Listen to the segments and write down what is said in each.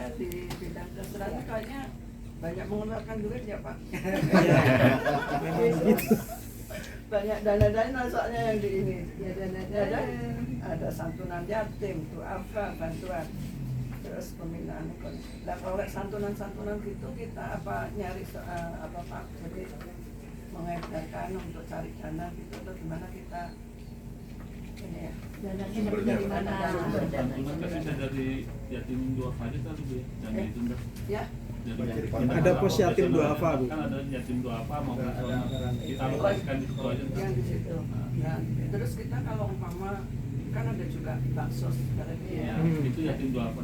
saya di bidang kesehatan kayaknya banyak mengeluarkan duit ya Pak. Banyak dana-dana soalnya yang di ini. Ya dana-dana ada santunan yatim, duafa, bantuan, terus pembinaan ekonomi. Nah kalau santunan gitu kita apa nyari apa Pak? Jadi mengedarkan untuk cari dana gitu atau gimana kita ini ya? Dananya dari mana? Bisa dari yatim duafa aja kan Bu ya? Dan itu Ya. Ada pos yatim duafa Bu. Kan ada yatim duafa maupun kita alokasikan di situ aja. Yang di situ. Nah, terus kita kalau umpama kan ada juga baksos sekarang ini ya. Itu yatim duafa.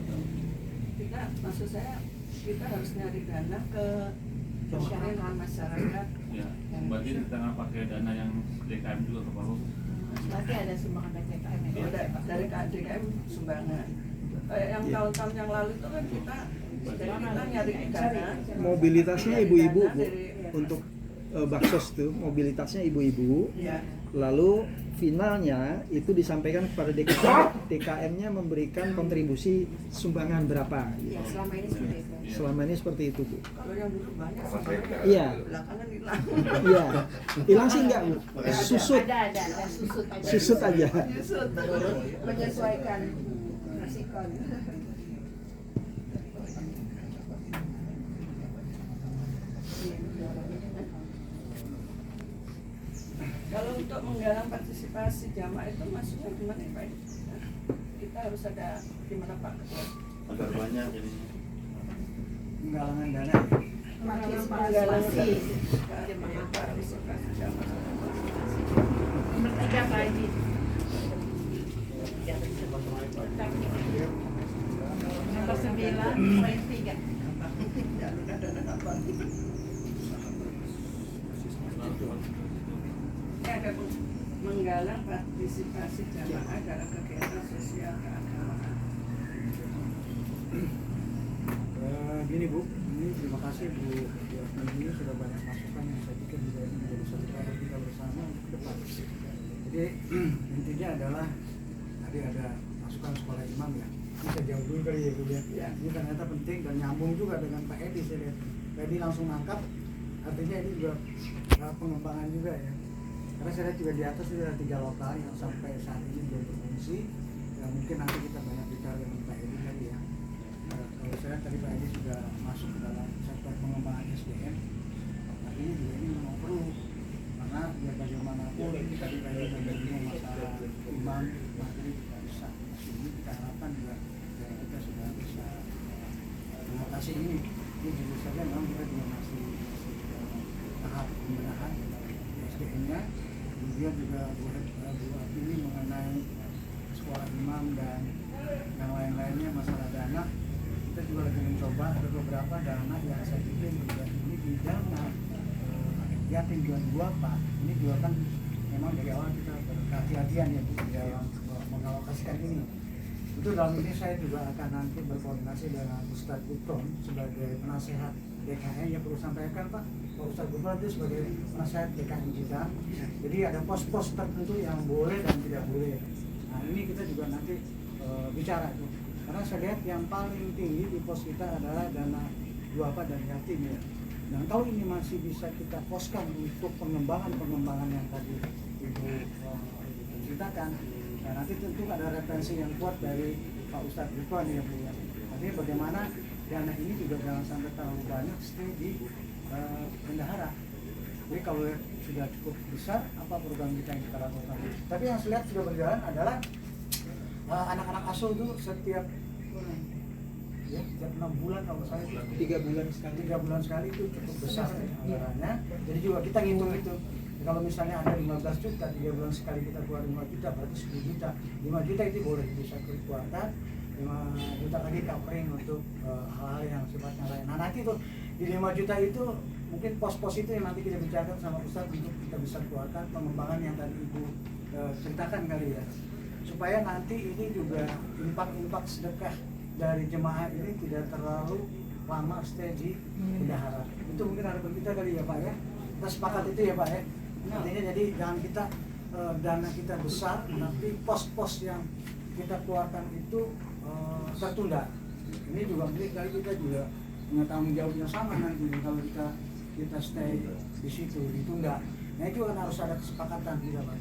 Kita maksud saya kita harus nyari dana ke masyarakat. Ya, berarti kita nggak pakai dana yang DKM juga ke Palu. Berarti ada sumbangan dari DKM ya? Dari DKM sumbangan. Yang tahun-tahun yang lalu itu kan kita nyari dana. Mobilitasnya ibu-ibu Bu, untuk baksos tuh mobilitasnya ibu-ibu. Ya. Lalu finalnya itu disampaikan kepada DKM-nya memberikan kontribusi sumbangan berapa. Ya, selama ini seperti itu. Selama ini seperti itu Bu. Kalau yang dulu banyak sumbangan. Iya. Belakangan hilang. Iya. Hilang sih enggak Bu? Susut. Ada susut aja. Susut aja. Susut. Menyesuaikan resiko. Kalau untuk menggalang partisipasi jamaah itu maksudnya gimana ya Pak? Kita harus ada gimana Pak? Agar banyak jadinya. Penggalangan dana. Partisipasi Partisipasi jamaah. nomor 3 Pak Haji. Nomor 9 poin 3. Ada menggalang partisipasi jamaah dalam kegiatan sosial keagamaan. Gini Bu, ini terima kasih Bu ini sudah banyak masukan yang saya pikir juga ini menjadi satu cara kita bersama untuk ke depan. Jadi intinya adalah tadi ada masukan sekolah imam ya. Bisa jauh dulu kali ya Bu ya. Ini ternyata penting dan nyambung juga dengan Pak Edi saya lihat. Pak Edi langsung nangkap, artinya ini juga pengembangan juga ya. Karena saya lihat juga di atas sudah 3 lokal yang sampai saat ini belum berfungsi. Ya, mungkin nanti kita banyak bicara dengan Pak Edi tadi ya. Kalau saya tadi Pak Edi sudah masuk ke dalam sektor pengembangan SDM, tapi ini juga ini memang perlu karena biar bagaimanapun tadi Pak Edi menyinggung masalah imam materi juga bisa. Ini kita harapkan juga ya, kita sudah bisa mengatasi ini. Ini juga saja memang kita juga masih tahap pembenahan SDM-nya. Kemudian juga buat ini mengenai sekolah imam dan yang lain-lainnya masalah dana, kita juga lagi mencoba ada beberapa dana yang saya pikir juga ini di dana yatim duafa. Ini juga kan memang dari awal kita berhati-hatian ya Bu dalam mengalokasikan ini. Itu dalam ini saya juga akan nanti berkoordinasi dengan Ustadz Gutron sebagai penasehat DKM yang perlu sampaikan Pak. Ustadz Gutron itu sebagai penasehat DKM kita. Jadi ada pos-pos tertentu yang boleh dan tidak boleh. Nah ini kita juga nanti bicara itu. Karena saya lihat yang paling tinggi di pos kita adalah dana duafa dan yatim ya. Dan kalau ini masih bisa kita poskan untuk pengembangan yang tadi Ibu ceritakan, nah nanti tentu ada referensi yang kuat dari Pak Ustadz Gutron ya Bu ya. Tapi bagaimana dana ini juga jangan sampai terlalu banyak stay di bendahara. Jadi kalau sudah cukup besar, apa program kita yang kita lakukan? Tapi yang saya lihat sudah berjalan adalah anak-anak asuh itu setiap 6 bulan kalau saya 3 bulan sekali. 3 bulan sekali itu cukup besar anggarannya. Jadi juga kita ngitung itu. Kalau misalnya ada 15 juta, 3 bulan sekali kita keluar 5 juta, berarti 10 juta. 5 juta itu boleh bisa dikeluarkan. 5 juta lagi covering untuk hal-hal yang sifatnya lain. Nah nanti tuh di 5 juta itu mungkin pos-pos itu yang nanti kita bicarakan sama Ustadz untuk kita bisa keluarkan pengembangan yang tadi Ibu ceritakan kali ya. Supaya nanti ini juga impak sedekah dari jemaah ini tidak terlalu lama stay di bendahara. Itu mungkin harapan kita kali ya Pak ya. Kita sepakat itu ya Pak ya. Artinya jadi jangan kita dana kita besar, tapi pos-pos yang kita keluarkan itu tertunda. Ini juga mungkin kali kita juga punya tanggung jawabnya sama nanti kalau kita stay di situ ditunda. Nah itu kan harus ada kesepakatan juga Pak.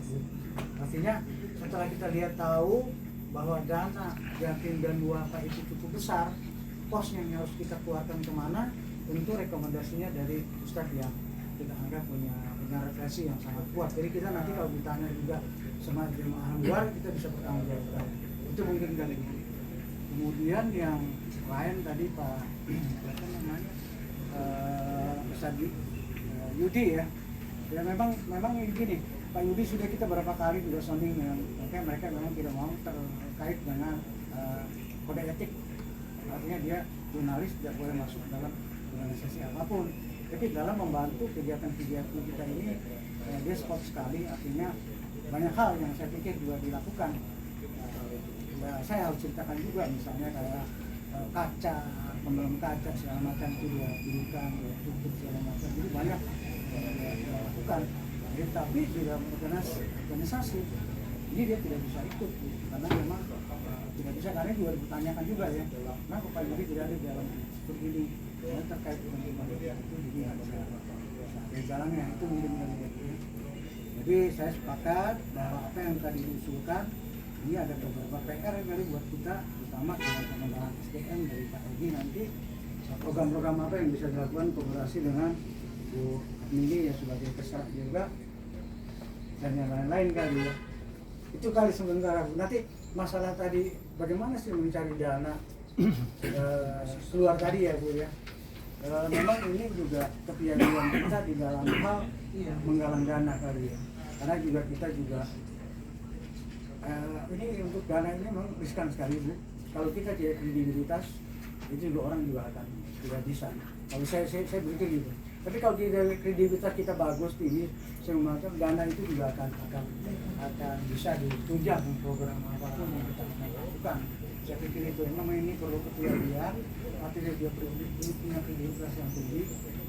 Artinya setelah kita lihat tahu bahwa dana yatim dan duafa itu cukup besar, pos yang harus kita keluarkan kemana, tentu rekomendasinya dari Ustadz yang kita anggap punya refleksi yang sangat kuat. Jadi kita nanti kalau ditanya juga sama jemaah luar, kita bisa bertanggung jawab. Itu mungkin kali ini. Kemudian yang lain tadi Pak apa namanya Ustadz Yudi ya. Ya memang gini, Pak Yudi sudah kita berapa kali juga sounding dengan mereka memang tidak mau terkait dengan kode etik. Artinya dia jurnalis tidak boleh masuk dalam organisasi apapun. Tapi dalam membantu kegiatan-kegiatan kita ini dia sport sekali, artinya banyak hal yang saya pikir juga dilakukan. Ya, saya harus ceritakan juga misalnya kayak kaca, pembelum kaca segala macam itu dia berikan, dia tutup segala macam, jadi banyak dia lakukan. Jadi, tapi di dalam organisasi ini dia tidak bisa ikut karena memang tidak bisa, karena juga ditanyakan juga ya, kenapa Pak Yudi tidak ada di dalam seperti ini ya, terkait dengan itu jadi ada jalannya itu mungkin ya. Jadi saya sepakat bahwa apa yang tadi diusulkan ini ada beberapa PR kali buat kita, terutama dengan pengembangan SDM dari Pak Egi nanti, program-program apa yang bisa dilakukan kolaborasi dengan Bu Mini ya sebagai peserta juga dan yang lain-lain kali ya. Itu kali sementara. Nanti masalah tadi bagaimana sih mencari dana keluar tadi ya Bu ya. Memang ini juga kepiawaian kita di dalam hal menggalang dana kali ya. Karena juga kita juga ini untuk dana ini memang riskan sekali Bu. Kalau kita tidak kredibilitas itu juga orang juga akan tidak bisa. Kalau saya berpikir gitu. Tapi kalau kredibilitas kita bagus tinggi, semacam dana itu juga akan bisa ditunjang program apapun yang kita lakukan. Saya pikir itu memang ini perlu kepiawaian, artinya dia perlu punya kredibilitas yang tinggi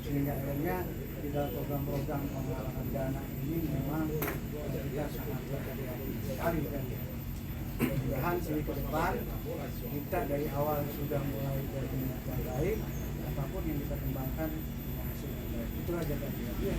sehingga akhirnya di dalam program-program penggalangan dana ini memang kita sangat berhati-hati sekali kan. Mudah-mudahan sih ke depan kita dari awal sudah mulai dari niat yang baik, apapun yang kita kembangkan hasil yang baik. Itulah jaga dia.